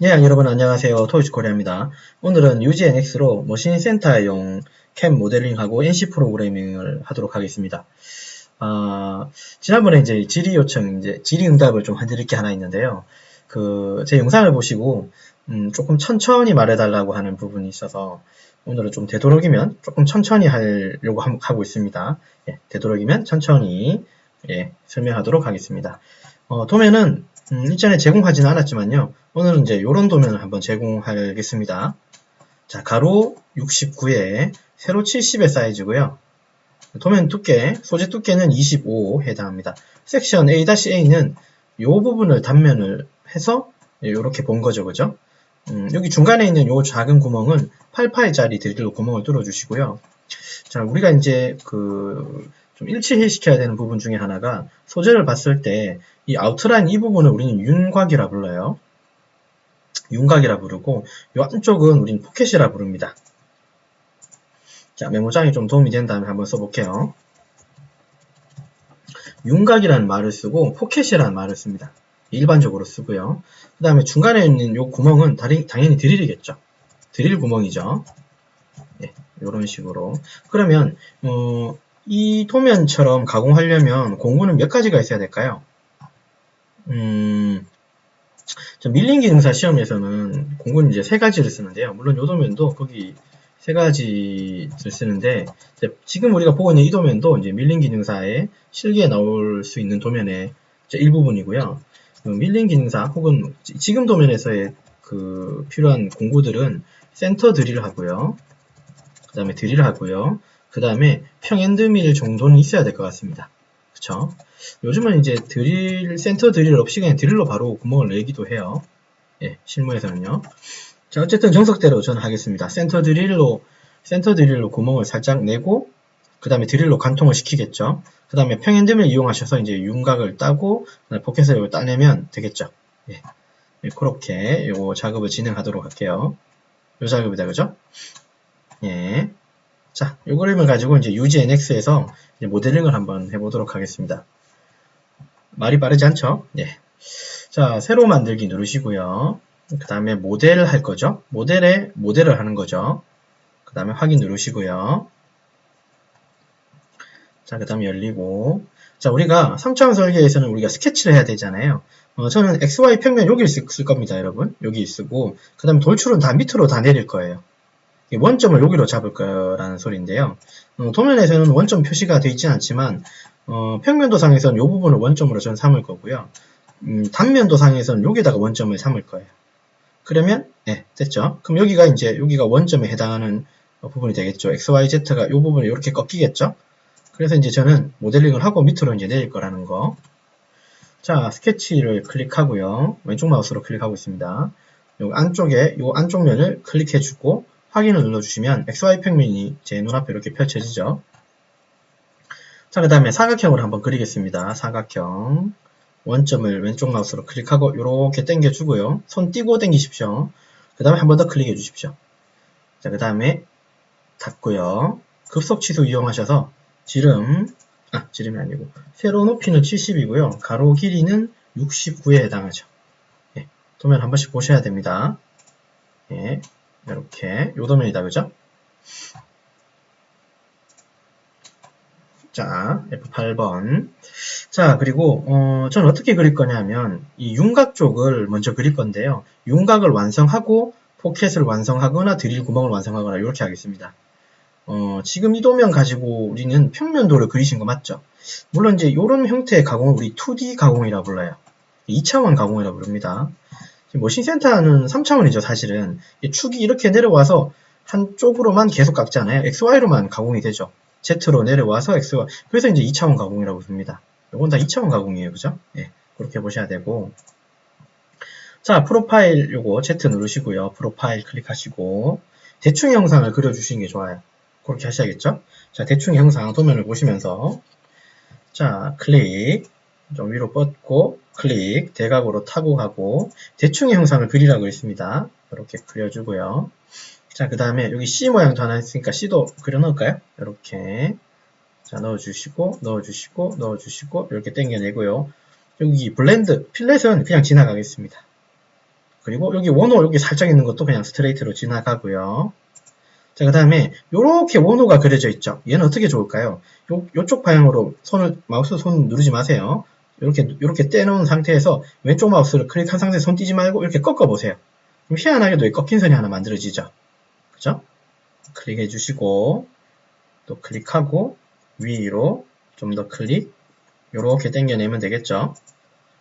예, 여러분 안녕하세요. 토이치 코리아입니다. 오늘은 UGNX로 머신 센터용 캠 모델링하고 NC 프로그래밍을 하도록 하겠습니다. 지난번에 이제 질의 요청, 질의 응답을 좀 해드릴 게 하나 있는데요. 제 영상을 보시고, 조금 천천히 말해달라고 하는 부분이 있어서, 오늘은 좀 되도록이면 조금 천천히 하려고 하고 있습니다. 예, 되도록이면 천천히, 예, 설명하도록 하겠습니다. 도면은, 이전에 제공하지는 않았지만요. 오늘은 이제 이런 도면을 한번 제공하겠습니다. 자, 가로 69에 세로 70의 사이즈고요. 도면 두께, 소재 두께는 25 해당합니다. 섹션 A-A는 이 부분을 단면을 해서 이렇게 본 거죠, 그죠? 여기 중간에 있는 이 작은 구멍은 8파이짜리 드릴로 구멍을 뚫어주시고요. 자, 우리가 이제 좀 일치해 시켜야 되는 부분 중에 하나가 소재를 봤을 때 이 아우트라인 이 부분을 우리는 윤곽이라 불러요. 윤곽이라 부르고 이 안쪽은 우리는 포켓이라 부릅니다. 자, 메모장에 좀 도움이 된다면 한번 써볼게요. 윤곽이라는 말을 쓰고 포켓이라는 말을 씁니다. 일반적으로 쓰고요. 그 다음에 중간에 있는 이 구멍은 당연히 드릴이겠죠. 드릴 구멍이죠. 네, 이런 식으로. 그러면 이 도면처럼 가공하려면 공구는 몇 가지가 있어야 될까요? 밀린 기능사 시험에서는 공구는 이제 3가지를 쓰는데요. 물론 이 도면도 거기 3가지를 쓰는데, 지금 우리가 보고 있는 이 도면도 이제 밀린 기능사에 실기에 나올 수 있는 도면의 일부분이고요. 밀린 기능사 혹은 지금 도면에서의 필요한 공구들은 센터 드릴 하고요. 그 다음에 드릴 하고요. 그 다음에 평엔드밀 정도는 있어야 될 것 같습니다. 그쵸? 요즘은 이제 센터 드릴 없이 그냥 드릴로 바로 구멍을 내기도 해요. 예, 실무에서는요. 자, 어쨌든 정석대로 저는 하겠습니다. 센터 드릴로 구멍을 살짝 내고, 그 다음에 드릴로 관통을 시키겠죠. 그 다음에 평엔드밀 이용하셔서 이제 윤곽을 따고, 포켓을 따내면 되겠죠. 예. 예, 그렇게 요 작업을 진행하도록 할게요. 요 작업이다, 그죠? 예. 자, 요 그림을 가지고 이제 UGNX에서 모델링을 한번 해보도록 하겠습니다. 말이 빠르지 않죠? 예. 자, 새로 만들기 누르시고요. 그 다음에 모델 할 거죠? 모델을 하는 거죠. 그 다음에 확인 누르시고요. 자, 그 다음에 열리고. 자, 우리가 3차원 설계에서는 우리가 스케치를 해야 되잖아요. 저는 XY 평면 여기 쓸 겁니다, 여러분. 여기 쓰고. 그 다음에 돌출은 다 밑으로 다 내릴 거예요. 원점을 여기로 잡을 거라는 소리인데요. 도면에서는 원점 표시가 되어 있지는 않지만 평면도상에서는 이 부분을 원점으로 저는 삼을 거고요. 단면도상에서는 여기다가 원점을 삼을 거예요. 그러면 네, 됐죠. 그럼 여기가 원점에 해당하는 부분이 되겠죠. XYZ가 이 부분이 이렇게 꺾이겠죠. 그래서 이제 저는 모델링을 하고 밑으로 이제 내릴 거라는 거. 자, 스케치를 클릭하고요. 왼쪽 마우스로 클릭하고 있습니다. 요 안쪽 면을 클릭해주고 확인을 눌러주시면 XY 평면이 제 눈앞에 이렇게 펼쳐지죠. 자, 그 다음에 사각형을 한번 그리겠습니다. 사각형. 원점을 왼쪽 마우스로 클릭하고 이렇게 당겨주고요. 손 띄고 당기십시오. 그 다음에 한 번 더 클릭해 주십시오. 자, 그 다음에 닫고요. 급속 취소 이용하셔서 지름이 아니고 세로 높이는 70이고요. 가로 길이는 69에 해당하죠. 예, 도면 한 번씩 보셔야 됩니다. 예, 이렇게 요 도면이다, 그죠? 자, F8번. 자, 그리고 저는 어떻게 그릴 거냐면 이 윤곽 쪽을 먼저 그릴 건데요. 윤곽을 완성하고 포켓을 완성하거나 드릴 구멍을 완성하거나 이렇게 하겠습니다. 지금 이 도면 가지고 우리는 평면도를 그리신 거 맞죠? 물론 이제 이런 형태의 가공을 우리 2D 가공이라고 불러요. 2차원 가공이라고 부릅니다. 머신센터는 3차원이죠, 사실은. 축이 이렇게 내려와서 한쪽으로만 계속 깎잖아요. XY로만 가공이 되죠. Z로 내려와서 XY. 그래서 이제 2차원 가공이라고 부릅니다. 이건 다 2차원 가공이에요, 그죠? 예, 그렇게 보셔야 되고. 자, 프로파일 요거 Z 누르시고요. 프로파일 클릭하시고 대충 형상을 그려주시는 게 좋아요. 그렇게 하셔야겠죠? 자, 대충 형상 도면을 보시면서 자, 클릭 좀 위로 뻗고 클릭 대각으로 타국하고 대충의 형상을 그리라고 했습니다. 이렇게 그려주고요. 자, 그 다음에 여기 C 모양도 하나 있으니까 C도 그려 넣을까요? 이렇게 자, 넣어주시고 이렇게 당겨내고요. 여기 블렌드 필렛은 그냥 지나가겠습니다. 그리고 여기 원호 여기 살짝 있는 것도 그냥 스트레이트로 지나가고요. 자, 그 다음에 요렇게 원호가 그려져 있죠. 얘는 어떻게 좋을까요? 요쪽 방향으로 마우스 손 누르지 마세요. 요렇게 떼놓은 상태에서 왼쪽 마우스를 클릭한 상태에서 손 띄지 말고 이렇게 꺾어보세요. 그럼 희한하게도 꺾인 선이 하나 만들어지죠. 그죠? 클릭해 주시고 또 클릭하고 위로 좀 더 클릭 요렇게 당겨내면 되겠죠.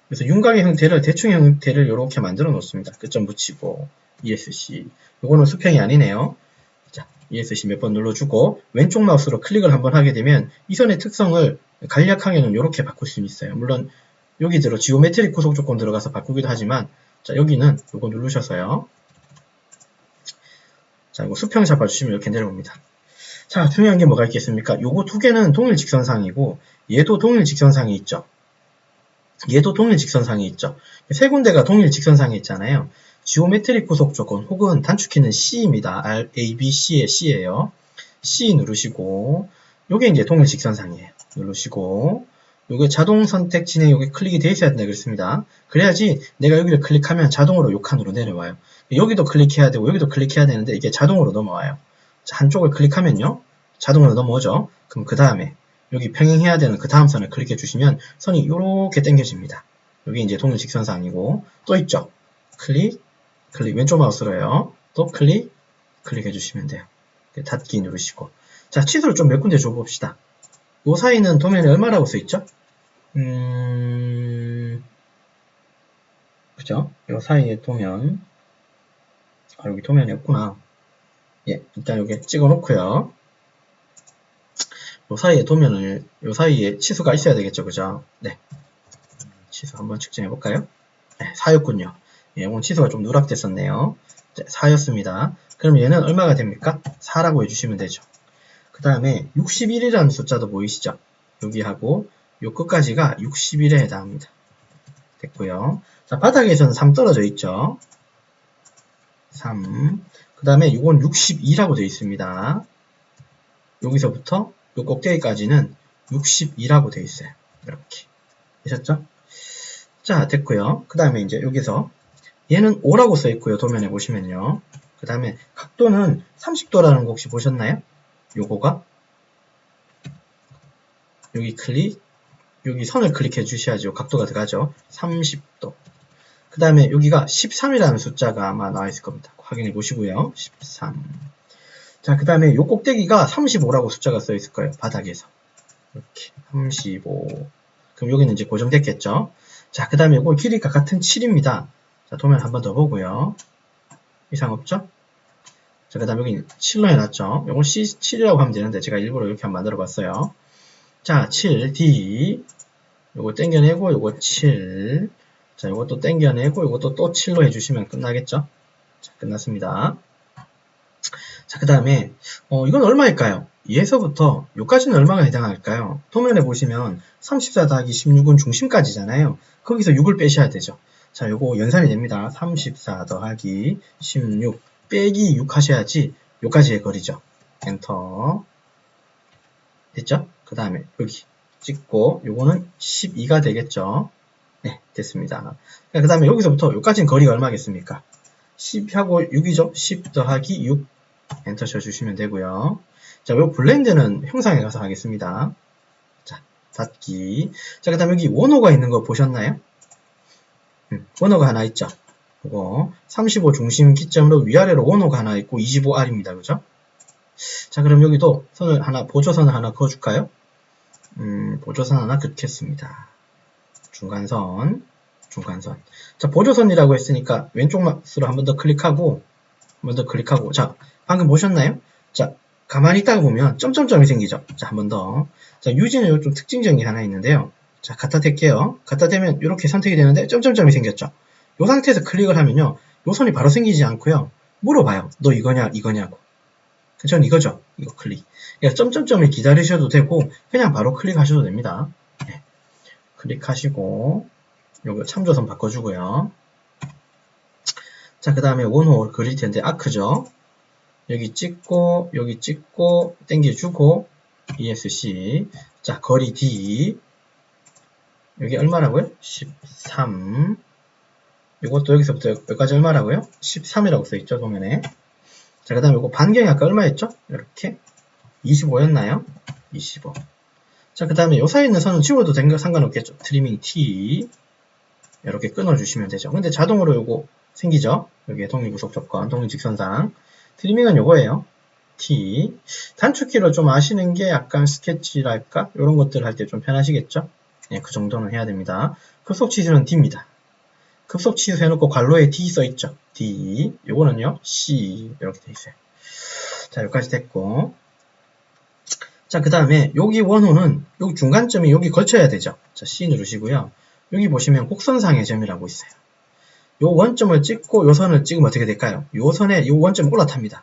그래서 윤곽의 형태를 대충의 형태를 요렇게 만들어 놓습니다. 끝점 붙이고 ESC 요거는 수평이 아니네요. 자, ESC 몇 번 눌러주고 왼쪽 마우스로 클릭을 한번 하게 되면 이 선의 특성을 간략하게는 요렇게 바꿀 수 있어요. 물론 여기 들어 지오메트릭 구속 조건 들어가서 바꾸기도 하지만 자, 여기는 요거 누르셔서요. 자, 이거 수평 잡아주시면 이렇게 내려옵니다. 자, 중요한 게 뭐가 있겠습니까? 요거 두 개는 동일 직선상이고 얘도 동일 직선상이 있죠. 얘도 동일 직선상이 있죠. 세 군데가 동일 직선상이 있잖아요. 지오메트릭 구속 조건 혹은 단축키는 C입니다. A, B, C의 C예요. C 누르시고 요게 이제 동일 직선상이에요. 누르시고 요게 자동 선택 진행 요게 클릭이 돼 있어야 된다 그랬습니다. 그래야지 내가 여기를 클릭하면 자동으로 요 칸으로 내려와요. 여기도 클릭해야 되고 여기도 클릭해야 되는데 이게 자동으로 넘어와요. 자, 한쪽을 클릭하면요. 자동으로 넘어오죠. 그럼 그 다음에 여기 평행해야 되는 그 다음 선을 클릭해 주시면 선이 이렇게 당겨집니다. 여기 이제 동일 직선상이고 또 있죠. 클릭, 왼쪽 마우스로요. 또 클릭, 클릭해 주시면 돼요. 닫기 누르시고 자, 취소를 좀 몇 군데 줘봅시다. 요 사이는 도면에 얼마라고 써있죠? 그죠? 요 사이에 도면 여기 도면이 없구나. 예, 일단 여기 찍어 놓고요. 요 사이에 도면을, 요 사이에 치수가 있어야 되겠죠, 그죠? 네. 치수 한번 측정해 볼까요? 네, 4였군요. 예, 오늘 치수가 좀 누락됐었네요. 네, 4였습니다. 그럼 얘는 얼마가 됩니까? 4라고 해주시면 되죠. 그 다음에 61이라는 숫자도 보이시죠? 여기하고 요 끝까지가 61에 해당합니다. 됐고요. 자, 바닥에서는 3 떨어져 있죠? 3. 그 다음에 이건 62라고 되어 있습니다. 여기서부터 요 꼭대기까지는 62라고 되어 있어요. 이렇게. 되셨죠? 자, 됐고요. 그 다음에 이제 여기서 얘는 5라고 써 있고요. 도면에 보시면요. 그 다음에 각도는 30도라는 거 혹시 보셨나요? 요거가 여기 클릭, 여기 선을 클릭해 주셔야죠. 각도가 들어가죠. 30도. 그 다음에 여기가 13이라는 숫자가 아마 나와 있을 겁니다. 확인해 보시고요. 13. 자, 그 다음에 요 꼭대기가 35라고 숫자가 써 있을 거예요. 바닥에서. 이렇게. 35. 그럼 여기는 이제 고정됐겠죠. 자, 그 다음에 요거 길이가 같은 7입니다. 자, 도면 한 번 더 보고요. 이상 없죠? 자, 그 다음에 여기 7로 해놨죠. 요건 C7이라고 하면 되는데 제가 일부러 이렇게 한번 만들어 봤어요. 자, 7, D. 요거 땡겨내고 요거 7. 자, 요것도 땡겨내고 요것도 또 7로 해주시면 끝나겠죠? 자, 끝났습니다. 자, 그 다음에 이건 얼마일까요? 얘에서부터 요까지는 얼마가 해당할까요? 도면에 보시면 34 더하기 16은 중심까지잖아요. 거기서 6을 빼셔야 되죠. 자, 요거 연산이 됩니다. 34 더하기 16 빼기 6 하셔야지 요까지의 거리죠. 엔터. 됐죠? 그 다음에 여기 찍고 요거는 12가 되겠죠. 네, 됐습니다. 그 다음에 여기서부터 여기까지는 거리가 얼마겠습니까? 10하고 6이죠? 10 더하기 6 엔터 쳐주시면 되고요. 자, 요 블렌드는 형상에 가서 하겠습니다. 자, 닫기. 자, 그 다음에 여기 원호가 있는 거 보셨나요? 원호가 하나 있죠? 이거 35 중심 기점으로 위아래로 원호가 하나 있고 25R입니다. 그죠? 자, 그럼 여기도 선을 하나, 보조선을 하나 그어줄까요? 보조선 하나 긋겠습니다. 중간선. 자, 보조선이라고 했으니까 왼쪽 마우스로 한 번 더 클릭하고, 자, 방금 보셨나요? 자, 가만히 있다가 보면 점점점이 생기죠? 자, 한 번 더. 자, 유지는 좀 특징적인 게 하나 있는데요. 자, 갖다 댈게요. 갖다 대면 이렇게 선택이 되는데 점점점이 생겼죠? 이 상태에서 클릭을 하면요. 요 선이 바로 생기지 않고요. 물어봐요. 너 이거냐, 이거냐고. 전 이거죠. 이거 클릭. 그러니까 점점점을 기다리셔도 되고, 그냥 바로 클릭하셔도 됩니다. 네. 클릭하시고, 요거 참조선 바꿔주고요. 자, 그 다음에 원호 그릴 텐데, 아크죠? 여기 찍고, 땡겨주고, ESC. 자, 거리 D. 여기 얼마라고요? 13. 이것도 여기서부터 여기까지 얼마라고요? 13이라고 써있죠, 도면에. 자, 그 다음에 이거 반경이 아까 얼마였죠? 이렇게 25였나요? 25. 자, 그 다음에 요 사이에 있는 선은 지워도 된 거 상관없겠죠. 트리밍 T 이렇게 끊어주시면 되죠. 근데 자동으로 요거 생기죠? 여기에 독립구속 조건, 독립직선상. 트리밍은 요거예요. T. 단축키로 좀 아시는 게 약간 스케치랄까? 이런 것들 할 때 좀 편하시겠죠? 네, 그 정도는 해야 됩니다. 급속 치수는 D입니다. 급속 치수 해놓고 괄호에 D 써있죠? D. 요거는요, C. 이렇게 돼 있어요. 자, 여기까지 됐고. 자, 그 다음에 여기 원호는 여기 중간점이 여기 걸쳐야 되죠. 자, C 누르시고요. 여기 보시면 곡선상의 점이라고 있어요. 요 원점을 찍고 요 선을 찍으면 어떻게 될까요? 요 선에 요 원점이 올라탑니다.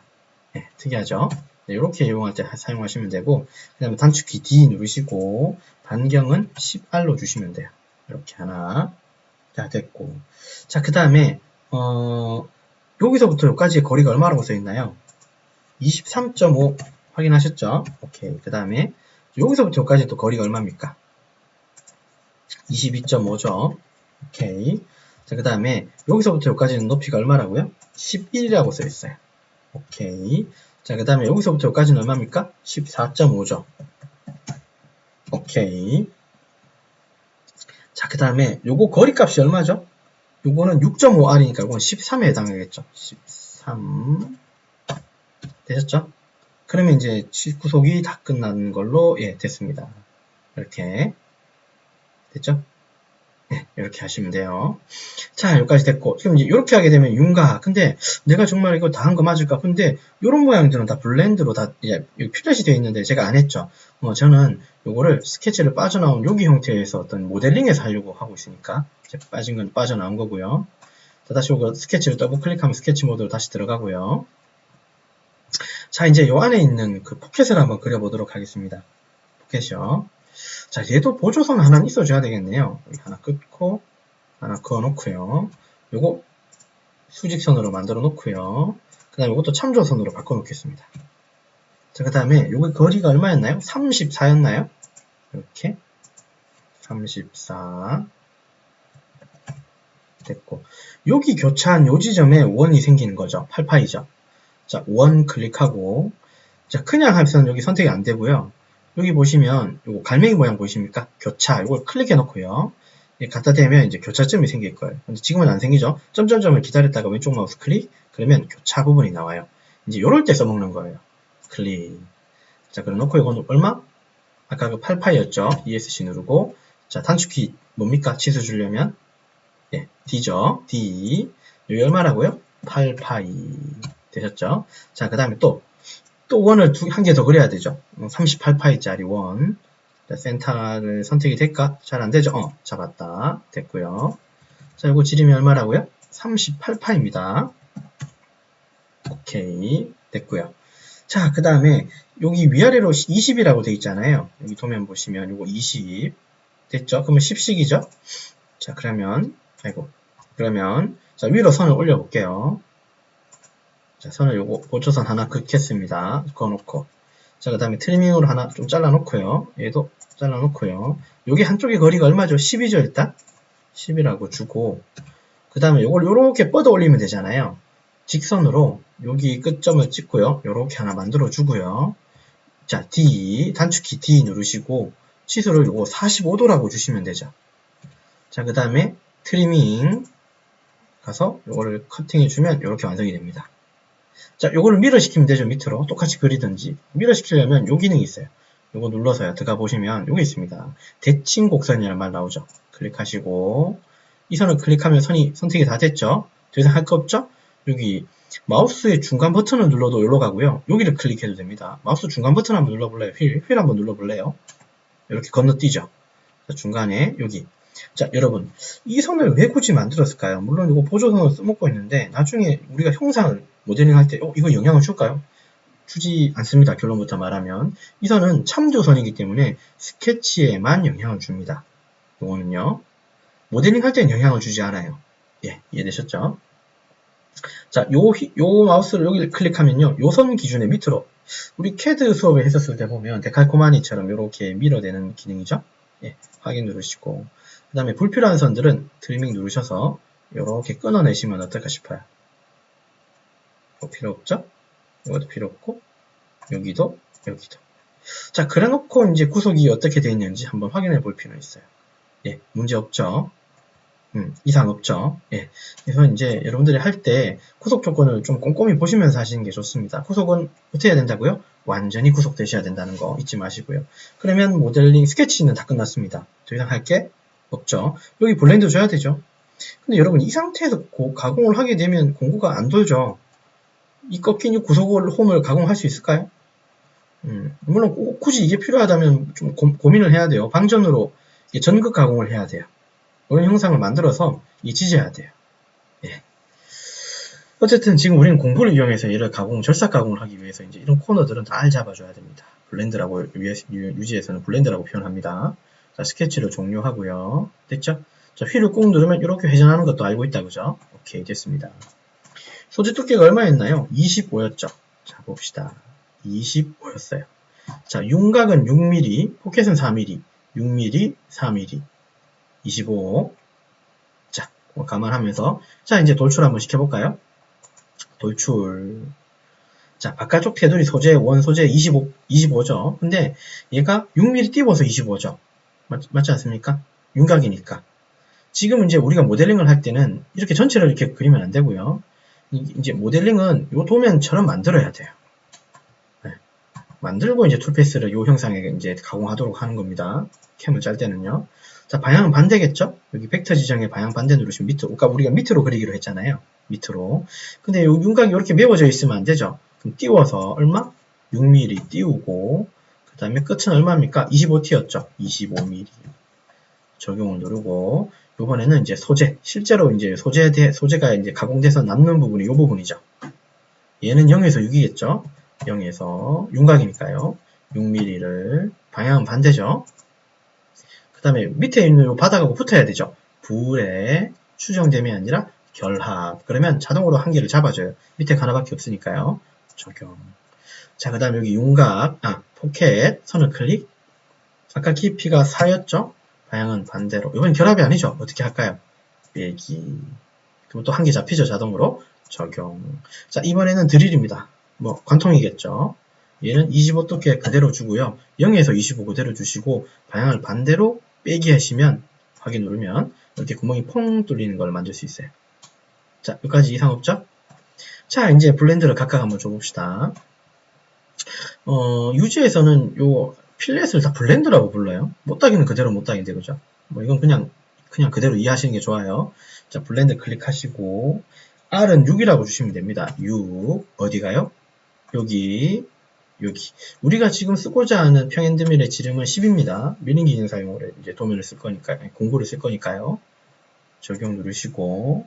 네, 특이하죠? 네, 이렇게 이용할 때 사용하시면 되고, 그 다음에 단축키 D 누르시고, 반경은 10R로 주시면 돼요. 이렇게 하나. 자, 됐고. 자, 그 다음에, 여기서부터 여기까지의 거리가 얼마라고 써있나요? 23.5 확인하셨죠? 오케이. 그 다음에, 여기서부터 여기까지 또 거리가 얼마입니까? 22.5죠. 오케이. 자, 그 다음에, 여기서부터 여기까지는 높이가 얼마라고요? 11이라고 써있어요. 오케이. 자, 그 다음에 여기서부터 여기까지는 얼마입니까? 14.5죠. 오케이. 자, 그 다음에 요거 거리값이 얼마죠? 요거는 6.5R이니까 이건 13에 해당하겠죠. 13 되셨죠? 그러면 이제 구속이 다 끝난 걸로 됐습니다. 이렇게 됐죠? 네, 이렇게 하시면 돼요. 자, 여기까지 됐고, 지금 이제 이렇게 하게 되면 윤곽. 근데 내가 정말 이거 다 한 거 맞을까? 근데 이런 모양들은 다 블렌드로 다 이제 필렛이 되어 있는데 제가 안 했죠. 저는 요거를 스케치를 빠져나온 여기 형태에서 어떤 모델링에서 하려고 하고 있으니까 이제 빠진 건 빠져나온 거고요. 자, 다시 요거 스케치를 더블 클릭하면 스케치 모드로 다시 들어가고요. 자, 이제 요 안에 있는 그 포켓을 한번 그려보도록 하겠습니다. 포켓이요. 자, 얘도 보조선 하나 있어줘야 되겠네요. 여기 하나 끊고, 하나 그어놓고요. 요거 수직선으로 만들어 놓고요. 그 다음에 이것도 참조선으로 바꿔 놓겠습니다. 자, 그 다음에 요거 거리가 얼마였나요? 34였나요? 이렇게. 34. 됐고. 여기 교차한 요 지점에 원이 생기는 거죠. 8파이죠. 자, 원 클릭하고. 자, 그냥 하면 여기 선택이 안 되고요. 여기 보시면 요거 갈매기 모양 보이십니까? 교차 이걸 클릭해 놓고요. 갖다 대면 이제 교차점이 생길 거예요. 근데 지금은 안 생기죠? 점점점을 기다렸다가 왼쪽 마우스 클릭 그러면 교차 부분이 나와요. 이제 요럴 때 써먹는 거예요. 클릭. 자, 그래 놓고 이건 얼마? 아까 그 8파이였죠? ESC 누르고. 자, 단축키 뭡니까? 치수 주려면 D죠. D. 여기 얼마라고요? 8파이. 되셨죠? 자, 그 다음에 또 원을 한 개 더 그려야 되죠. 38파이짜리 원. 자, 센터를 선택이 될까? 잘 안 되죠? 잡았다. 됐고요. 자, 이거 지름이 얼마라고요? 38파입니다. 오케이. 됐고요. 자, 그 다음에 여기 위아래로 20이라고 돼 있잖아요. 여기 도면 보시면 이거 20 됐죠? 그러면 10씩이죠? 자, 그러면 자, 위로 선을 올려 볼게요. 자, 선을 요거 보조선 하나 긋겠습니다. 그어놓고. 자, 그 다음에 트리밍으로 하나 좀 잘라놓고요. 얘도 잘라놓고요. 요게 한쪽의 거리가 얼마죠? 10이죠, 일단? 10이라고 주고. 그 다음에 요걸 요렇게 뻗어 올리면 되잖아요. 직선으로 여기 끝점을 찍고요. 요렇게 하나 만들어 주고요. 자, D, 단축키 D 누르시고, 치수를 요거 45도라고 주시면 되죠. 자, 그 다음에 트리밍 가서 요거를 커팅해주면 요렇게 완성이 됩니다. 자, 요거를 미러 시키면 되죠. 밑으로 똑같이 그리든지. 미러 시키려면 요 기능이 있어요. 요거 눌러서요. 들어가 보시면 요게 있습니다. 대칭 곡선이라는 말 나오죠. 클릭하시고 이 선을 클릭하면 선이 선택이 다 됐죠. 더 이상 할 거 없죠. 여기 마우스의 중간 버튼을 눌러도 여기로 가고요. 여기를 클릭해도 됩니다. 마우스 중간 버튼 한번 눌러볼래요? 휠 한번 눌러볼래요? 이렇게 건너뛰죠. 자, 중간에 여기. 자, 여러분, 이 선을 왜 굳이 만들었을까요? 물론 이거 보조선을 써먹고 있는데 나중에 우리가 형상을 모델링 할 때 이거 영향을 줄까요? 주지 않습니다. 결론부터 말하면 이 선은 참조선이기 때문에 스케치에만 영향을 줍니다. 이거는요. 모델링 할 때는 영향을 주지 않아요. 예, 이해되셨죠? 자, 요 마우스를 여기 클릭하면요. 요 선 기준의 밑으로 우리 CAD 수업에 했었을 때 보면 데칼코마니처럼 이렇게 밀어내는 기능이죠. 예, 확인 누르시고 그 다음에 불필요한 선들은 트리밍 누르셔서 이렇게 끊어내시면 어떨까 싶어요. 필요 없죠? 이것도 필요 없고, 여기도, 여기도. 자, 그래 놓고 이제 구속이 어떻게 되어 있는지 한번 확인해 볼 필요는 있어요. 예, 문제 없죠? 이상 없죠? 예. 그래서 이제 여러분들이 할 때 구속 조건을 좀 꼼꼼히 보시면서 하시는 게 좋습니다. 구속은 어떻게 해야 된다고요? 완전히 구속되셔야 된다는 거 잊지 마시고요. 그러면 모델링 스케치는 다 끝났습니다. 더 이상 할 게 없죠. 여기 블렌드 줘야 되죠. 근데 여러분 이 상태에서 가공을 하게 되면 공구가 안 돌죠. 이 꺾인 이 구속을 홈을 가공할 수 있을까요? 물론 굳이 이게 필요하다면 좀 고민을 해야 돼요. 방전으로 전극 가공을 해야 돼요. 이런 형상을 만들어서 지져야 돼요. 예. 어쨌든 지금 우리는 공구를 이용해서 얘를 절삭 가공을 하기 위해서 이제 이런 코너들은 잘 잡아줘야 됩니다. 블렌드라고 유지에서는 블렌드라고 표현합니다. 자, 스케치를 종료하고요. 됐죠? 자, 휠을 꾹 누르면 이렇게 회전하는 것도 알고 있다, 그죠? 오케이, 됐습니다. 소재 두께가 얼마였나요? 25였죠. 자, 봅시다. 25였어요. 자, 윤곽은 6mm, 포켓은 4mm, 6mm, 4mm, 25. 자, 감안하면서. 자, 이제 돌출 한번 시켜볼까요? 돌출. 자, 바깥쪽 테두리 소재, 원 소재 25죠. 근데 얘가 6mm 띄워서 25죠. 맞지 않습니까? 윤곽이니까. 지금 이제 우리가 모델링을 할 때는 이렇게 전체를 이렇게 그리면 안 되고요. 이제 모델링은 요 도면처럼 만들어야 돼요. 네. 만들고 이제 툴패스를 요 형상에 이제 가공하도록 하는 겁니다. 캠을 짤 때는요. 자, 방향은 반대겠죠? 여기 벡터 지정에 방향 반대 누르시면 밑으로, 그러니까 우리가 밑으로 그리기로 했잖아요. 밑으로. 근데 요 윤곽이 이렇게 메워져 있으면 안 되죠? 그럼 띄워서 얼마? 6mm 띄우고, 그 다음에 끝은 얼마입니까? 25T였죠? 25mm. 적용을 누르고, 요번에는 이제 소재, 실제로 이제 소재가 이제 가공돼서 남는 부분이 요 부분이죠. 얘는 0에서 6이겠죠? 0에서 윤곽이니까요. 6mm를, 방향은 반대죠? 그 다음에 밑에 있는 요 바닥하고 붙어야 되죠. 불에 추정됨이 아니라 결합. 그러면 자동으로 한 개를 잡아줘요. 밑에 하나밖에 없으니까요. 적용. 자, 그 다음에 여기 윤곽, 포켓, 선을 클릭. 아까 깊이가 4였죠? 방향은 반대로. 이건 결합이 아니죠? 어떻게 할까요? 빼기. 그럼 또 한 개 잡히죠? 자동으로. 적용. 자, 이번에는 드릴입니다. 뭐, 관통이겠죠? 얘는 25 두께 그대로 주고요. 0에서 25 그대로 주시고, 방향을 반대로 빼기 하시면, 확인 누르면, 이렇게 구멍이 퐁 뚫리는 걸 만들 수 있어요. 자, 여기까지 이상 없죠? 자, 이제 블렌드를 각각 한번 줘봅시다. 유지에서는 요 필렛을 다 블렌드라고 불러요. 못따기는 그대로 못따기인데, 그죠? 뭐, 이건 그냥 그대로 이해하시는 게 좋아요. 자, 블렌드 클릭하시고, R은 6이라고 주시면 됩니다. 6. 어디가요? 여기. 우리가 지금 쓰고자 하는 평행드밀의 지름은 10입니다. 밀링 기능 사용으로 이제 도면을 쓸 거니까, 공구를 쓸 거니까요. 적용 누르시고.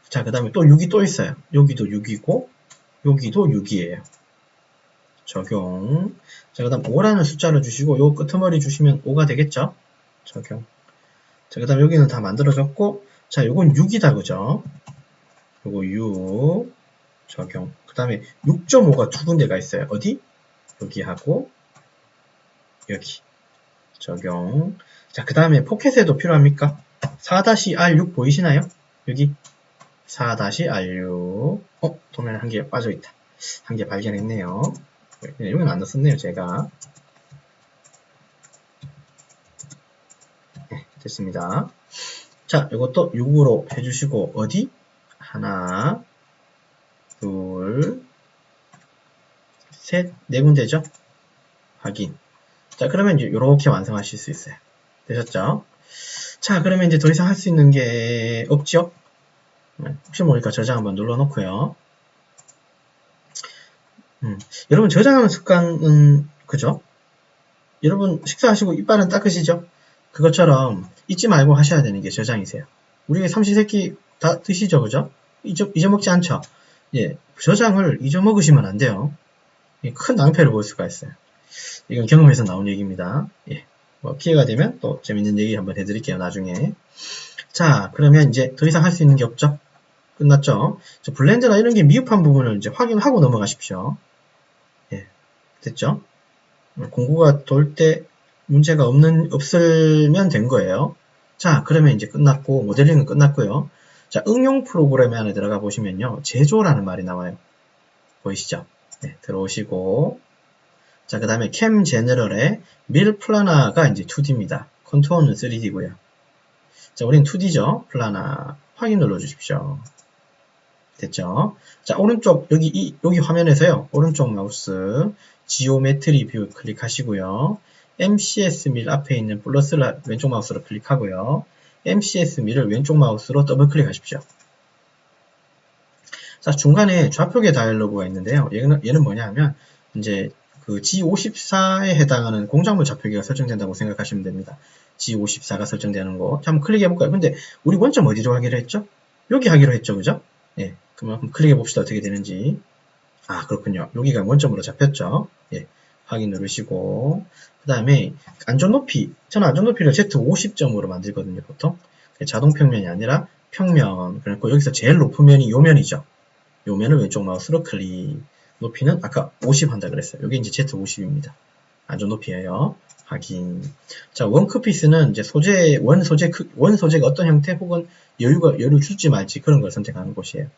자, 그 다음에 또 6이 또 있어요. 여기도 6이고, 여기도 6이에요. 적용. 자, 그 다음 5라는 숫자를 주시고, 요 끄트머리 주시면 5가 되겠죠? 적용. 자, 그 다음 여기는 다 만들어졌고, 자, 요건 6이다, 그죠? 요거 6. 적용. 그 다음에 6.5가 두 군데가 있어요. 어디? 여기하고, 여기. 적용. 자, 그 다음에 포켓에도 필요합니까? 4-R6 보이시나요? 여기. 4-R6. 도면에 한 개 빠져있다. 한 개 발견했네요. 여기는 안 넣었네요, 제가. 네, 됐습니다. 자, 이것도 6으로 해주시고, 어디? 하나, 둘, 셋, 네 군데죠? 확인. 자, 그러면 이제 이렇게 완성하실 수 있어요. 되셨죠? 자, 그러면 이제 더 이상 할 수 있는 게 없죠? 혹시 모르니까 저장 한번 눌러놓고요. 여러분 저장하는 습관은 그죠? 여러분 식사하시고 이빨은 닦으시죠? 그것처럼 잊지 말고 하셔야 되는 게 저장이세요. 우리 삼시세끼 다 드시죠, 그죠? 잊어먹지 않죠? 예, 저장을 잊어먹으시면 안 돼요. 큰 낭패를 볼 수가 있어요. 이건 경험에서 나온 얘기입니다. 예, 뭐 기회가 되면 또 재밌는 얘기 한번 해드릴게요, 나중에. 자, 그러면 이제 더 이상 할 수 있는 게 없죠? 끝났죠? 블렌드나 이런 게 미흡한 부분을 이제 확인하고 넘어가십시오. 예, 됐죠? 공구가 돌 때 문제가 없으면 된 거예요. 자, 그러면 이제 끝났고, 모델링은 끝났고요. 자, 응용 프로그램 안에 들어가 보시면요. 제조라는 말이 나와요. 보이시죠? 네, 들어오시고. 자, 그 다음에 캠 제너럴의 밀 플라나가 이제 2D입니다. 컨트롤은 3D고요. 자, 우린 2D죠. 플라나. 확인 눌러주십시오. 됐죠? 자, 오른쪽, 여기 화면에서요. 오른쪽 마우스, 지오메트리 뷰 클릭하시고요. MCS 밀 앞에 있는 플러스를 왼쪽 마우스로 클릭하고요. MCS 밀을 왼쪽 마우스로 더블 클릭하십시오. 자, 중간에 좌표계 다이얼로그가 있는데요. 얘는 뭐냐 하면, 이제, 그 G54에 해당하는 공작물 좌표계가 설정된다고 생각하시면 됩니다. G54가 설정되는 거. 자, 한번 클릭해볼까요? 근데, 우리 원점 어디로 하기로 했죠? 여기 하기로 했죠, 그죠? 예. 그러면 한번 클릭해봅시다. 어떻게 되는지. 아, 그렇군요. 여기가 원점으로 잡혔죠? 예. 확인 누르시고. 그 다음에, 안전 높이. 저는 안전 높이를 Z50점으로 만들거든요, 보통. 자동 평면이 아니라 평면. 그래서 여기서 제일 높은 면이 요 면이죠. 요 면을 왼쪽 마우스로 클릭. 높이는 아까 50 한다 그랬어요. 여기 이제 Z50입니다. 안전 높이에요. 확인. 자, 원크피스는 이제 원 소재가 어떤 형태 혹은 여유 줄지 말지 그런 걸 선택하는 곳이에요.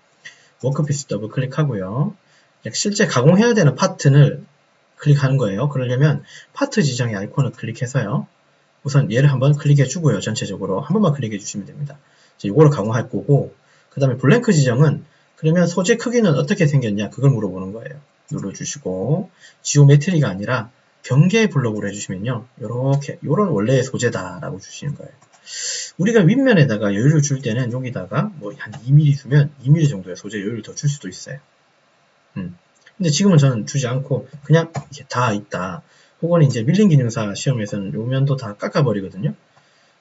워크피스 더블 클릭하고요. 실제 가공해야 되는 파트를 클릭하는 거예요. 그러려면 파트 지정의 아이콘을 클릭해서요. 우선 얘를 한번 클릭해 주고요. 전체적으로 한 번만 클릭해 주시면 됩니다. 이거를 가공할 거고, 그 다음에 블랭크 지정은 그러면 소재 크기는 어떻게 생겼냐 그걸 물어보는 거예요. 눌러주시고 지오메트리가 아니라 경계 블록으로 해주시면요. 요런 원래의 소재다라고 주시는 거예요. 우리가 윗면에다가 여유를 줄 때는 여기다가 뭐 한 2mm 주면 2mm 정도의 소재 여유를 더 줄 수도 있어요. 근데 지금은 저는 주지 않고 그냥 이렇게 다 있다. 혹은 이제 밀링 기능사 시험에서는 요 면도 다 깎아버리거든요.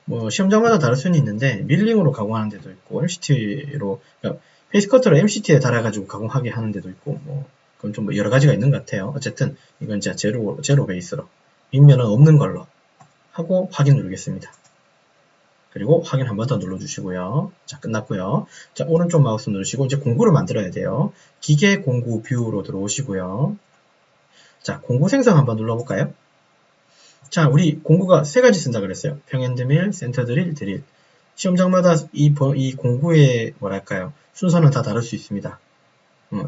뭐 시험장마다 다를 수는 있는데 밀링으로 가공하는 데도 있고 MCT로 그러니까 페이스커터로 MCT에 달아가지고 가공하게 하는 데도 있고 뭐 그건 좀 여러 가지가 있는 것 같아요. 어쨌든 이건 진짜 제로 베이스로 윗면은 없는 걸로 하고 확인 누르겠습니다. 그리고 확인 한 번 더 눌러주시고요. 자, 끝났고요. 자, 오른쪽 마우스 누르시고 이제 공구를 만들어야 돼요. 기계 공구 뷰로 들어오시고요. 자, 공구 생성 한번 눌러볼까요? 자, 우리 공구가 세 가지 쓴다 그랬어요. 평엔드밀, 센터 드릴, 드릴. 시험장마다 이 공구의 뭐랄까요? 순서는 다 다를 수 있습니다.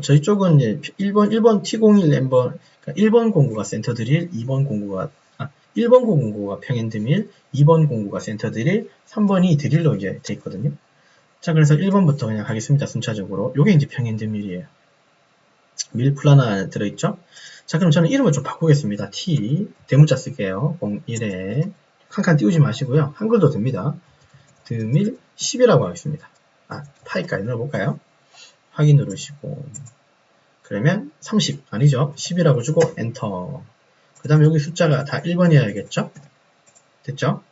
저희 쪽은 이제 1번 T01 N번, 그러니까 1번 공구가 센터 드릴, 1번 공구가 평엔드밀, 2번 공구가 센터 드릴, 3번이 드릴로 이제 돼 있거든요. 자, 그래서 1번부터 그냥 하겠습니다. 순차적으로. 요게 이제 평엔드밀이에요. 밀 플라나 들어있죠? 자, 그럼 저는 이름을 좀 바꾸겠습니다. T, 대문자 쓸게요. 01에 한 칸 띄우지 마시고요. 한글도 됩니다. 드밀 10이라고 하겠습니다. 파이까지 넣어볼까요? 확인 누르시고 그러면 30 아니죠? 10이라고 주고 엔터. 그 다음에 여기 숫자가 다 1번이어야겠죠? 됐죠?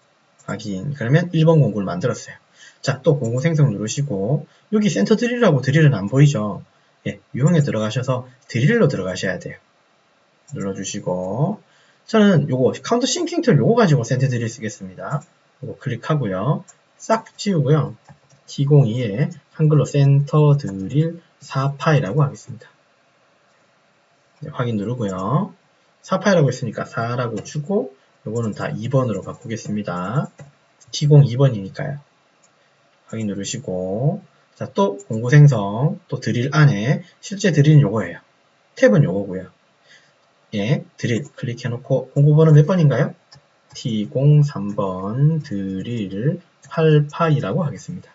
확인. 그러면 1번 공구를 만들었어요. 자, 또 공구 생성 누르시고 여기 센터 드릴이라고 드릴은 안 보이죠? 예, 유형에 들어가셔서 드릴로 들어가셔야 돼요. 눌러주시고 저는 요거 카운터 싱킹 툴 요거 가지고 센터 드릴 쓰겠습니다. 요거 클릭하고요. 싹 지우고요. T02에 한글로 센터 드릴 4파이라고 하겠습니다. 네, 확인 누르고요. 4파이라고 했으니까 4라고 주고 요거는 다 2번으로 바꾸겠습니다. T02번이니까요. 확인 누르시고 자, 또 공구 생성 또 드릴 안에 실제 드릴은 요거예요. 탭은 요거고요. 예, 드릴 클릭해놓고 공구 번호 몇 번인가요? T03번 드릴 8파이라고 하겠습니다.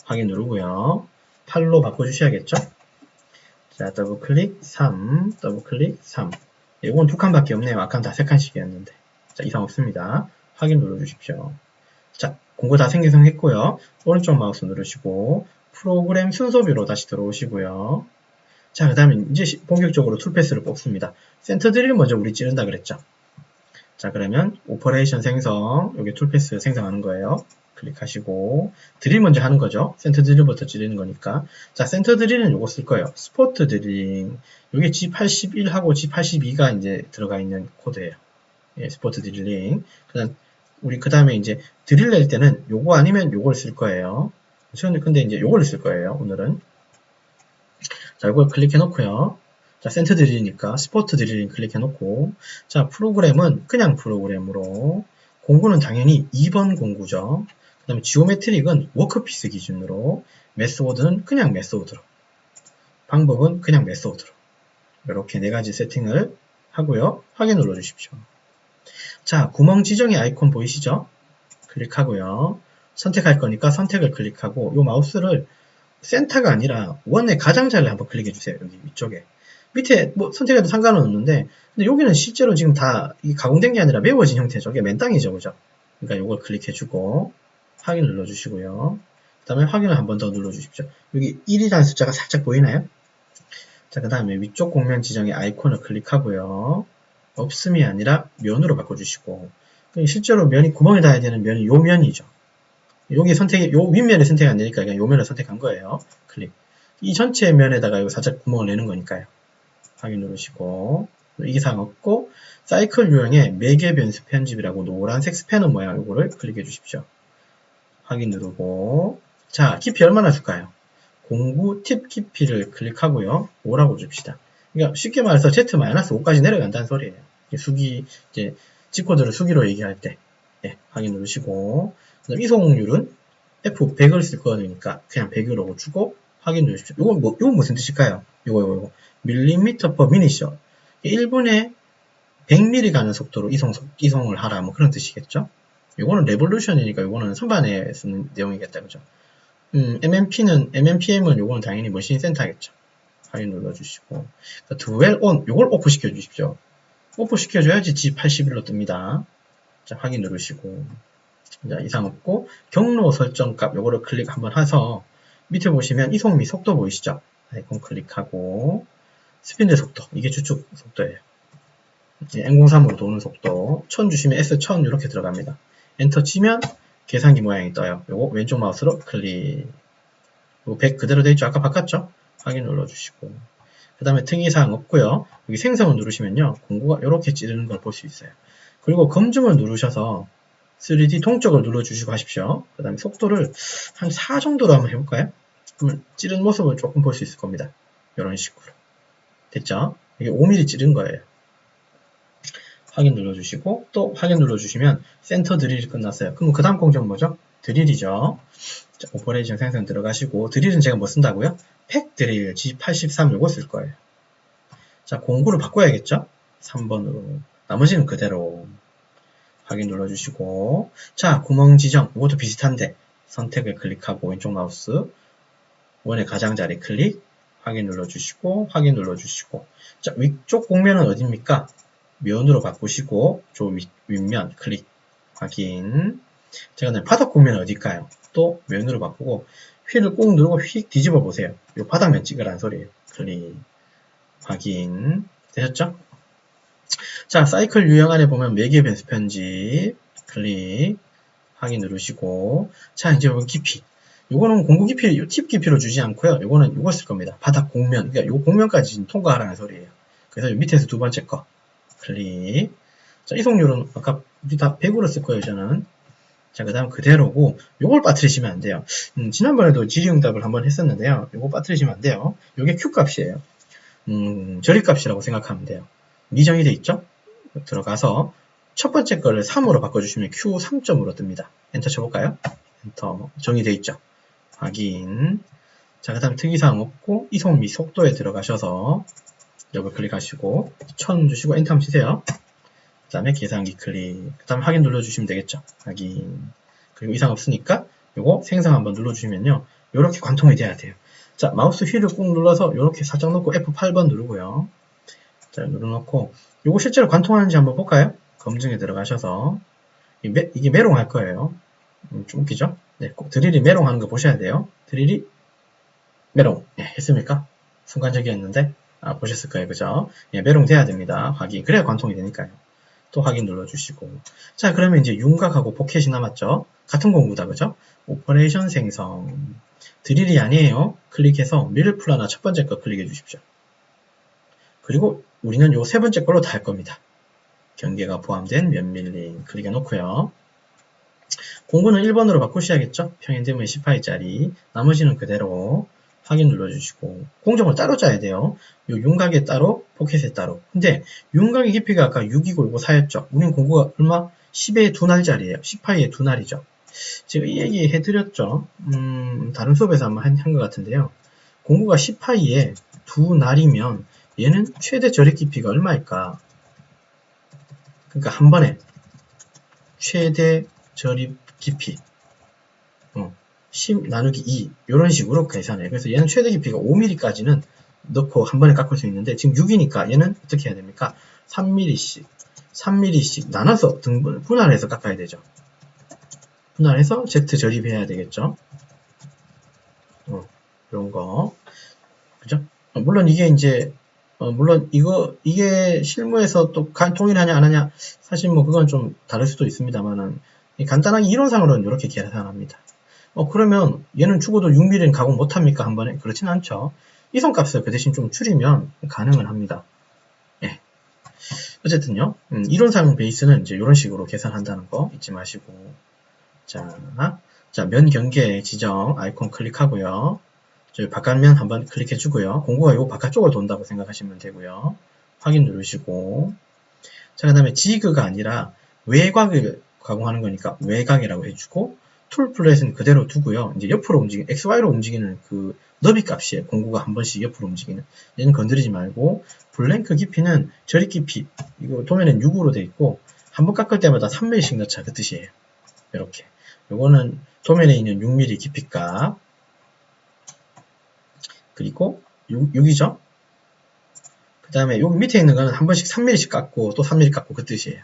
확인 누르고요. 8로 바꿔주셔야겠죠? 자, 더블 클릭 3, 더블 클릭 3. 이건 두 칸밖에 없네요. 아까는 다 세 칸씩이었는데. 자, 이상 없습니다. 확인 눌러주십시오. 자, 공구 다 생성했고요. 오른쪽 마우스 누르시고 프로그램 순서뷰로 다시 들어오시고요. 자, 그 다음에 이제 본격적으로 툴패스를 뽑습니다. 센터 드릴 먼저 우리 찌른다 그랬죠? 자, 그러면 오퍼레이션 생성, 여기 툴패스 생성하는 거예요. 클릭하시고 드릴 먼저 하는 거죠. 센터 드릴부터 찌르는 거니까. 자, 센터 드릴은 요거 쓸 거예요. 스포트 드릴링. 요게 G81하고 G82가 이제 들어가 있는 코드예요. 예, 스포트 드릴링. 그 다음에 이제 드릴 낼 때는 요거 아니면 요걸 쓸 거예요. 저는 근데 이제 요걸 쓸 거예요. 오늘은. 자, 이걸 클릭해 놓고요. 자, 센터 드릴이니까 스포트 드릴링 클릭해 놓고 자, 프로그램은 그냥 프로그램으로 공구는 당연히 2번 공구죠. 그 다음에 지오메트릭은 워크피스 기준으로, 메소드는 그냥 메소드로, 방법은 그냥 메소드로. 이렇게 네 가지 세팅을 하고요. 확인 눌러주십시오. 자, 구멍 지정의 아이콘 보이시죠? 클릭하고요. 선택할 거니까 선택을 클릭하고 이 마우스를 센터가 아니라 원의 가장자리를 한번 클릭해 주세요. 여기 위쪽에. 밑에 뭐 선택해도 상관은 없는데, 근데 여기는 실제로 지금 다 가공된 게 아니라 메워진 형태죠. 이게 맨 땅이죠. 그죠? 그러니까 이걸 클릭해 주고 확인 눌러 주시고요. 그 다음에 확인을 한 번 더 눌러 주십시오. 여기 1이라는 숫자가 살짝 보이나요? 자, 그 다음에 위쪽 공면 지정의 아이콘을 클릭하고요. 없음이 아니라 면으로 바꿔주시고, 실제로 면이 구멍에 닿아야 되는 면이 요 면이죠. 여기 선택이, 요 윗면에 선택이 안 되니까 그냥 요 면을 선택한 거예요. 클릭. 이 전체 면에다가 이거 살짝 구멍을 내는 거니까요. 확인 누르시고, 이상 없고, 사이클 유형의 매개 변수 편집이라고 노란색 스패너 모양 요거를 클릭해 주십시오. 확인 누르고, 자, 깊이 얼마나 줄까요? 공구 팁 깊이를 클릭하고요. 5라고 줍시다. 그러니까 쉽게 말해서 Z-5까지 내려간다는 소리예요. 수기, 이제, G코드를 수기로 얘기할 때, 예, 확인 누르시고, 그다음 이송률은 F100을 쓸 거니까 그냥 100으로 주고, 확인 누르십시오. 요건 무슨 뜻일까요? 요거. 밀리미터 퍼 미니셔. 1분에 100mm 가는 속도로 이송을 하라, 뭐 그런 뜻이겠죠? 요거는 레볼루션이니까 요거는 선반에 쓰는 내용이겠다, 그죠? MMPM은 요거는 당연히 머신 센터겠죠. 확인 눌러주시고. 드웰 온, 요걸 오프 시켜주십시오. 오프 시켜줘야지 G81로 뜹니다. 자, 확인 누르시고. 자, 이상 없고, 경로 설정값, 요거를 클릭 한번 해서, 밑에 보시면 이송 및 속도 보이시죠? 아이콘 클릭하고, 스핀드 속도, 이게 주축 속도예요. N03으로 도는 속도, 1000 주시면 S1000 이렇게 들어갑니다. 엔터 치면 계산기 모양이 떠요. 요거 왼쪽 마우스로 클릭. 요거 100 그대로 되어있죠? 아까 바꿨죠? 확인 눌러주시고. 그 다음에 특이사항 없고요. 여기 생성을 누르시면요. 공구가 이렇게 찌르는 걸 볼 수 있어요. 그리고 검증을 누르셔서 3D 동적을 눌러주시고 하십시오. 그 다음에 속도를 한 4 정도로 한번 해볼까요? 그러면 찌른 모습을 조금 볼 수 있을 겁니다. 이런 식으로. 됐죠? 이게 5mm 찌른 거예요. 확인 눌러주시고 또 확인 눌러주시면 센터 드릴이 끝났어요. 그럼 그 다음 공정 뭐죠? 드릴이죠. 자, 오퍼레이션 생성 들어가시고 드릴은 제가 뭐 쓴다고요? 팩 드릴 G83 요거 쓸 거예요. 자, 공구를 바꿔야겠죠? 3번으로. 나머지는 그대로. 확인 눌러주시고 자, 구멍 지정 이것도 비슷한데 선택을 클릭하고 왼쪽 마우스 원의 가장자리 클릭 확인 눌러주시고 확인 눌러주시고 자, 위쪽 공면은 어딥니까? 면으로 바꾸시고 저 윗면 클릭 확인. 제가 바닥 공면은 어딜까요? 또 면으로 바꾸고 휠을 꾹 누르고 휙 뒤집어 보세요. 이 바닥면 찍으라는 소리예요. 클릭 확인. 되셨죠? 자, 사이클 유형 안에 보면 매개 변수 편집 클릭 확인 누르시고 자, 이제 여기 깊이 요거는 공구 깊이, 요 팁 깊이로 주지 않고요. 요거는 요거 쓸 겁니다. 바닥 공면, 그러니까 요 공면까지 통과하라는 소리예요. 그래서 밑에서 두 번째 거 클릭. 자, 이송률은 아까 우리 다 100으로 쓸 거예요, 저는. 자, 그 다음 그대로고, 요걸 빠뜨리시면 안 돼요. 지난번에도 질의응답을 한번 했었는데요. 요거 빠뜨리시면 안 돼요. 요게 Q 값이에요. 저리 값이라고 생각하면 돼요. 미정이 돼 있죠? 들어가서 첫 번째 거를 3으로 바꿔주시면 Q 3점으로 뜹니다. 엔터 쳐볼까요? 엔터. 정의돼 있죠? 확인. 자, 그 다음 특이사항 없고, 이송 및 속도에 들어가셔서 여기 클릭하시고 1000 주시고 엔터 한번 치세요. 그 다음에 계산기 클릭. 그 다음에 확인 눌러주시면 되겠죠. 확인. 그리고 이상 없으니까 요거 생성 한번 눌러주시면요. 요렇게 관통이 돼야 돼요. 자, 마우스 휠을 꾹 눌러서 요렇게 살짝 놓고 F8번 누르고요. 자, 눌러놓고 요거 실제로 관통하는지 한번 볼까요? 검증에 들어가셔서 이게 메롱 할 거예요. 좀 웃기죠? 네, 꼭 드릴이 메롱 하는 거 보셔야 돼요. 드릴이 메롱. 네, 했습니까? 순간적이었는데 보셨을 거예요. 그죠? 예, 메롱 돼야 됩니다. 확인. 그래야 관통이 되니까요. 또 확인 눌러주시고. 자, 그러면 이제 윤곽하고 포켓이 남았죠? 같은 공구다. 그죠? 오퍼레이션 생성. 드릴이 아니에요. 클릭해서 미를 플라나 첫 번째 거 클릭해 주십시오. 그리고 우리는 요 세 번째 걸로 다 할 겁니다. 경계가 포함된 몇 밀리 클릭해 놓고요. 공구는 1번으로 바꾸셔야겠죠? 평행대면 10파이짜리. 나머지는 그대로. 확인 눌러주시고 공정을 따로 짜야 돼요. 요 윤곽에 따로 포켓에 따로. 근데 윤곽의 깊이가 아까 6이고 이거 4였죠. 우린 공구가 얼마? 10의 2날짜리예요. 10파이의 2날이죠. 제가 이 얘기 해드렸죠. 다른 수업에서 아마 한 것 같은데요. 공구가 10파이에 두 날이면 얘는 최대 저립 깊이가 얼마일까? 그러니까 한 번에 최대 저립 깊이 10 나누기 2 이런 식으로 계산해요. 그래서 얘는 최대 깊이가 5mm까지는 넣고 한 번에 깎을 수 있는데 지금 6이니까 얘는 어떻게 해야 됩니까? 3mm씩 나눠서 분할해서 깎아야 되죠. 분할해서 Z 저립해야 되겠죠. 이런 거. 그죠? 물론 이게 이제 물론 이게 실무에서 또 통일하냐 안 하냐 사실 뭐 그건 좀 다를 수도 있습니다만은 간단하게 이론상으로는 이렇게 계산합니다. 그러면 얘는 죽어도 6mm는 가공 못합니까? 한 번에? 그렇진 않죠. 이성값을 그 대신 좀 줄이면 가능은 합니다. 예. 어쨌든요. 이론상 베이스는 이제 이런 식으로 계산한다는 거 잊지 마시고. 자, 면 경계 지정 아이콘 클릭하고요. 저희 바깥면 한번 클릭해주고요. 공구가 요 바깥쪽을 돈다고 생각하시면 되고요. 확인 누르시고. 자, 그 다음에 지그가 아니라 외곽을 가공하는 거니까 외곽이라고 해주고, 툴 플랫은 그대로 두고요. 이제 옆으로 움직이는, XY로 움직이는 그 너비 값이에요. 공구가 한 번씩 옆으로 움직이는. 얘는 건드리지 말고, 블랭크 깊이는 저립 깊이, 이거 도면엔 6으로 돼 있고, 한 번 깎을 때마다 3mm씩 넣자. 그 뜻이에요. 이렇게. 요거는 도면에 있는 6mm 깊이 값. 그리고 6이죠. 그 다음에 여기 밑에 있는 거는 한 번씩 3mm씩 깎고 또 3mm 깎고 그 뜻이에요.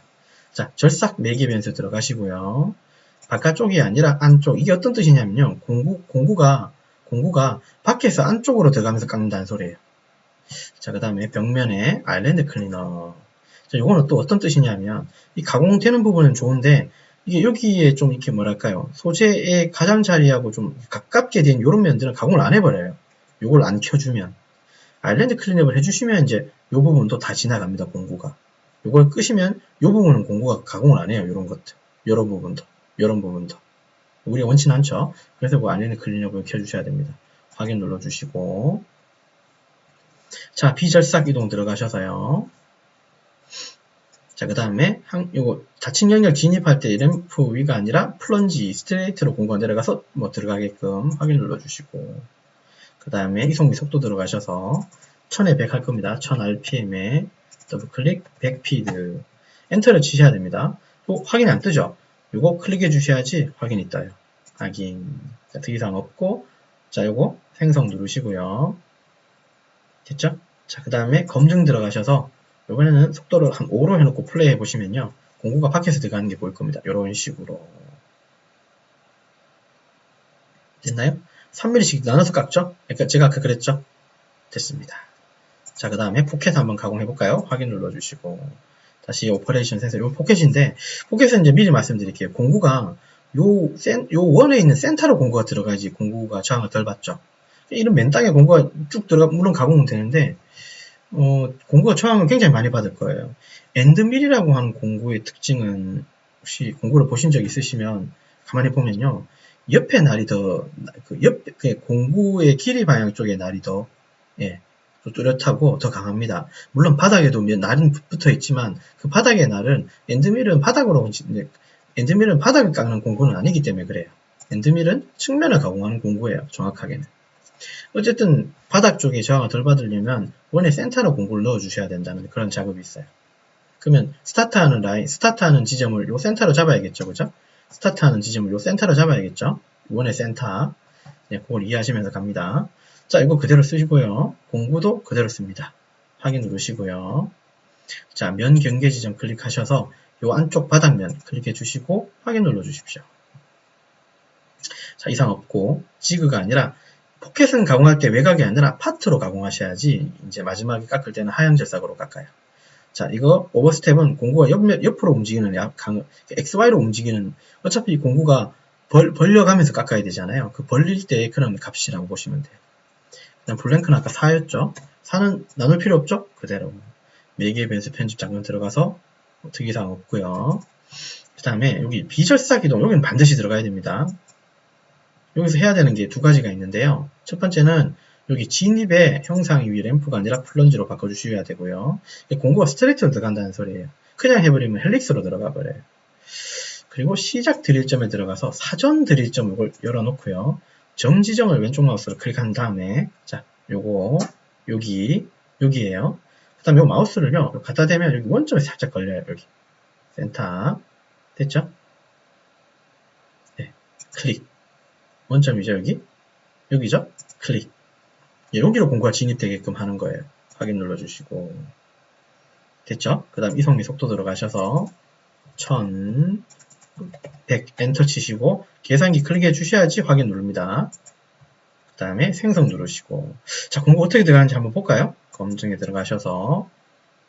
자, 절삭 매개 변수 들어가시고요. 바깥쪽이 아니라 안쪽. 이게 어떤 뜻이냐면요. 공구가 밖에서 안쪽으로 들어가면서 깎는다는 소리예요. 자, 그 다음에 벽면에 아일랜드 클리너. 자, 요거는 또 어떤 뜻이냐면 이 가공되는 부분은 좋은데 이게 여기에 좀 이렇게 뭐랄까요. 소재의 가장자리하고 좀 가깝게 된 이런 면들은 가공을 안 해버려요. 요걸 안 켜주면. 아일랜드 클린업을 해주시면 이제 요 부분도 다 지나갑니다. 공구가. 요걸 끄시면 요 부분은 공구가 가공을 안 해요. 요런 것들. 요런 부분도. 요런 부분도. 우리가 원치는 않죠. 그래서 그 아일랜드 클린업을 켜주셔야 됩니다. 확인 눌러주시고. 자, 비절삭 이동 들어가셔서요. 자, 그 다음에 요거 닫힌 영역 진입할 때 램프 위가 아니라 플런지 스트레이트로 공구가 내려가서 뭐 들어가게끔 확인 눌러주시고. 그 다음에 이송비 속도 들어가셔서 1000에 100 할 겁니다. 1000rpm에 더블클릭 100피드 엔터를 치셔야 됩니다. 또 확인이 안 뜨죠? 요거 클릭해 주셔야지 확인이 떠요. 확인. 자, 더 이상 없고, 자, 요거 생성 누르시고요. 됐죠? 자, 그 다음에 검증 들어가셔서 요번에는 속도를 한 5로 해놓고 플레이 해보시면요. 공구가 밖에서 들어가는 게 보일 겁니다. 요런 식으로. 됐나요? 3mm씩 나눠서 깎죠? 그러니까 제가 아까 그랬죠? 됐습니다. 자, 그 다음에 포켓 한번 가공해볼까요? 확인 눌러주시고. 다시 오퍼레이션 센서. 요 포켓인데, 포켓은 이제 미리 말씀드릴게요. 공구가 요 원에 있는 센터로 공구가 들어가야지 공구가 저항을 덜 받죠. 이런 맨 땅에 공구가 쭉 들어가, 물론 가공은 되는데, 공구가 저항을 굉장히 많이 받을 거예요. 엔드밀이라고 하는 공구의 특징은, 혹시 공구를 보신 적 있으시면, 가만히 보면요. 옆에 날이 공구의 길이 방향 쪽에 날이 더 뚜렷하고 더 강합니다. 물론 바닥에도 날은 붙어 있지만 그 바닥의 날은 엔드밀은 바닥을 깎는 공구는 아니기 때문에 그래요. 엔드밀은 측면을 가공하는 공구예요. 정확하게는. 어쨌든 바닥 쪽에 저항을 덜 받으려면 원의 센터로 공구를 넣어 주셔야 된다는 그런 작업이 있어요. 그러면 스타트하는 지점을 요 센터로 잡아야겠죠. 그죠? 스타트하는 지점을 요 센터로 잡아야겠죠. 원의 센터. 네, 그걸 이해하시면서 갑니다. 자, 이거 그대로 쓰시고요. 공구도 그대로 씁니다. 확인 누르시고요. 자, 면 경계 지점 클릭하셔서 요 안쪽 바닥면 클릭해 주시고 확인 눌러 주십시오. 자, 이상 없고 지그가 아니라 포켓은 가공할 때 외곽이 아니라 파트로 가공하셔야지 이제 마지막에 깎을 때는 하향 절삭으로 깎아요. 자, 이거 오버스텝은 공구가 옆으로 움직이는 XY로 움직이는 어차피 공구가 벌려가면서 깎아야 되잖아요. 그 벌릴 때 그런 값이라고 보시면 돼요. 그다음 블랭크는 아까 4였죠. 4는 나눌 필요 없죠? 그대로. 매개 변수 편집 장면 들어가서 특이사항 없고요. 그 다음에 여기 비절삭 이동, 여기는 반드시 들어가야 됩니다. 여기서 해야 되는 게 두 가지가 있는데요. 첫 번째는 여기 진입의 형상 위 램프가 아니라 플런지로 바꿔주셔야 되고요. 공구가 스트레이트로 들어간다는 소리예요. 그냥 해버리면 헬릭스로 들어가 버려요. 그리고 시작 드릴점에 들어가서 사전 드릴점 이걸 열어놓고요. 정지점을 왼쪽 마우스로 클릭한 다음에 자, 요거 여기에요. 그 다음에 요 마우스를요 갖다 대면 여기 원점에 살짝 걸려요. 여기 센터 됐죠? 네, 클릭 원점이죠. 여기죠? 클릭 여기로 공구가 진입되게끔 하는 거예요. 확인 눌러주시고 됐죠? 그 다음 이송미 속도 들어가셔서 1100 엔터 치시고 계산기 클릭해 주셔야지 확인 누릅니다. 그 다음에 생성 누르시고 자 공구 어떻게 들어가는지 한번 볼까요? 검증에 들어가셔서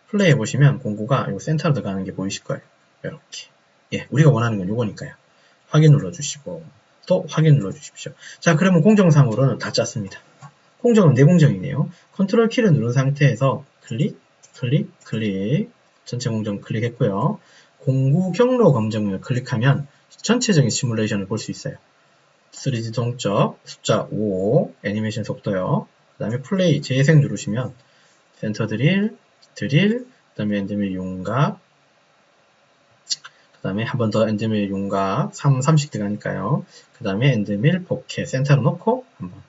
플레이 해보시면 공구가 요 센터로 들어가는 게 보이실 거예요. 이렇게 예, 우리가 원하는 건 요거니까요. 확인 눌러주시고 또 확인 눌러주십시오. 자 그러면 공정상으로는 다 짰습니다. 공정은 네 공정이네요. 컨트롤 키를 누른 상태에서 클릭 전체 공정 클릭했고요. 공구 경로 검증을 클릭하면 전체적인 시뮬레이션을 볼 수 있어요. 3D 동적, 숫자 5, 애니메이션 속도요. 그 다음에 플레이, 재생 누르시면 센터 드릴, 그 다음에 엔드밀 윤곽, 그 다음에 한 번 더 엔드밀 윤곽, 3씩 들어가니까요. 그 다음에 엔드밀 포켓 센터로 놓고 한번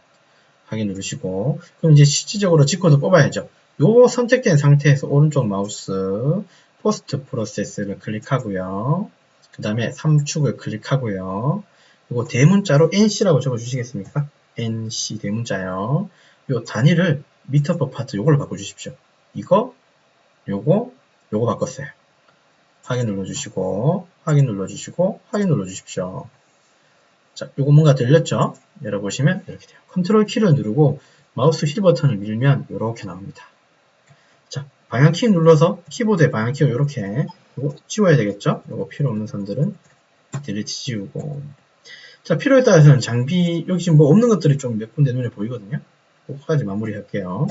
확인 누르시고 그럼 이제 실질적으로 G코드 뽑아야죠. 요 선택된 상태에서 오른쪽 마우스 포스트 프로세스를 클릭하고요. 그 다음에 3축을 클릭하고요. 이거 대문자로 NC라고 적어주시겠습니까? NC 대문자요. 요 단위를 미터 퍼 파트 요걸로 바꿔주십시오. 요거 바꿨어요. 확인 눌러주시고 확인 눌러주십시오. 자, 요거 뭔가 들렸죠? 열어보시면 이렇게 돼요. 컨트롤 키를 누르고 마우스 휠 버튼을 밀면 이렇게 나옵니다. 자, 방향키 눌러서 키보드의 방향키로 이렇게 요거 지워야 되겠죠? 요거 필요 없는 선들은 딜리트 지우고 자, 필요에 따라서는 장비 여기 지금 뭐 없는 것들이 좀 몇 군데 눈에 보이거든요. 그거까지 마무리 할게요.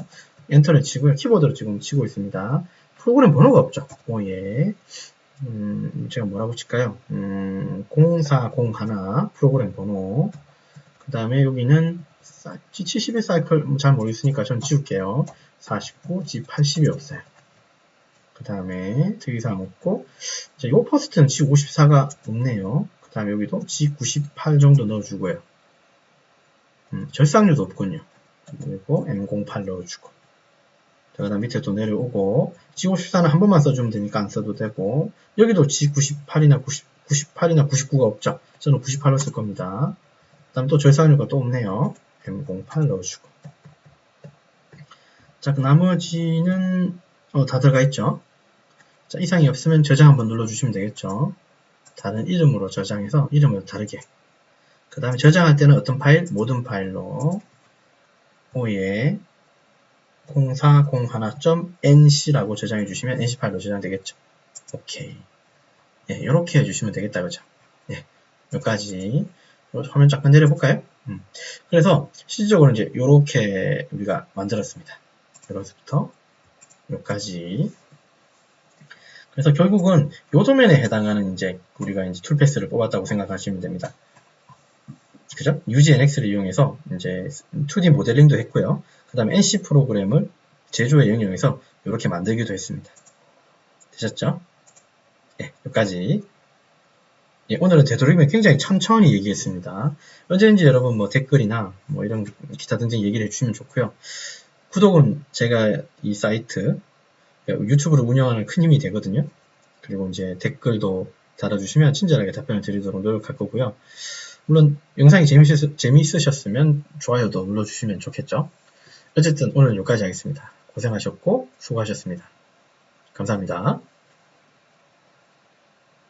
엔터를 치고요. 키보드로 지금 치고 있습니다. 프로그램 번호가 없죠. 오예. 제가 뭐라고 칠까요? 0401 프로그램 번호. 그 다음에 여기는 G71 사이클 잘 모르겠으니까 전 지울게요. 49, G80이 없어요. 그 다음에 특이사항 없고, 자, 요 퍼스트는 G54가 없네요. 그 다음에 여기도 G98 정도 넣어주고요. 절삭류도 없군요. 그리고 M08 넣어주고. 그 다음 밑에 또 내려오고, G54는 한 번만 써주면 되니까 안 써도 되고, 여기도 G98이나 99가 없죠. 저는 98로 쓸 겁니다. 그 다음 또 절삭류가 또 없네요. M08 넣어주고. 자, 그 나머지는, 다 들어가 있죠. 자, 이상이 없으면 저장 한번 눌러주시면 되겠죠. 다른 이름으로 저장해서 이름을 다르게. 그 다음에 저장할 때는 어떤 파일? 모든 파일로. 오예. 0401.nc라고 저장해 주시면 NC 파일로 저장되겠죠. 오케이. 예, 이렇게 해주시면 되겠다, 그죠? 예, 여기까지. 화면 잠깐 내려볼까요? 그래서 실질적으로 이제 이렇게 우리가 만들었습니다. 여기서부터 여기까지. 그래서 결국은 요 도면에 해당하는 이제 우리가 이제 툴패스를 뽑았다고 생각하시면 됩니다. 그죠? UGNX를 이용해서 이제 2D 모델링도 했고요. 그 다음에 NC 프로그램을 제조에 응용해서 이렇게 만들기도 했습니다. 되셨죠? 예, 여기까지. 예, 오늘은 되도록이면 굉장히 천천히 얘기했습니다. 언제든지 여러분 뭐 댓글이나 뭐 이런 기타 등등 얘기를 해주시면 좋고요. 구독은 제가 이 사이트 유튜브를 운영하는 큰 힘이 되거든요. 그리고 이제 댓글도 달아주시면 친절하게 답변을 드리도록 노력할 거고요. 물론 영상이 재미있으셨으면 좋아요도 눌러주시면 좋겠죠. 어쨌든 오늘 여기까지 하겠습니다. 고생하셨고 수고하셨습니다. 감사합니다.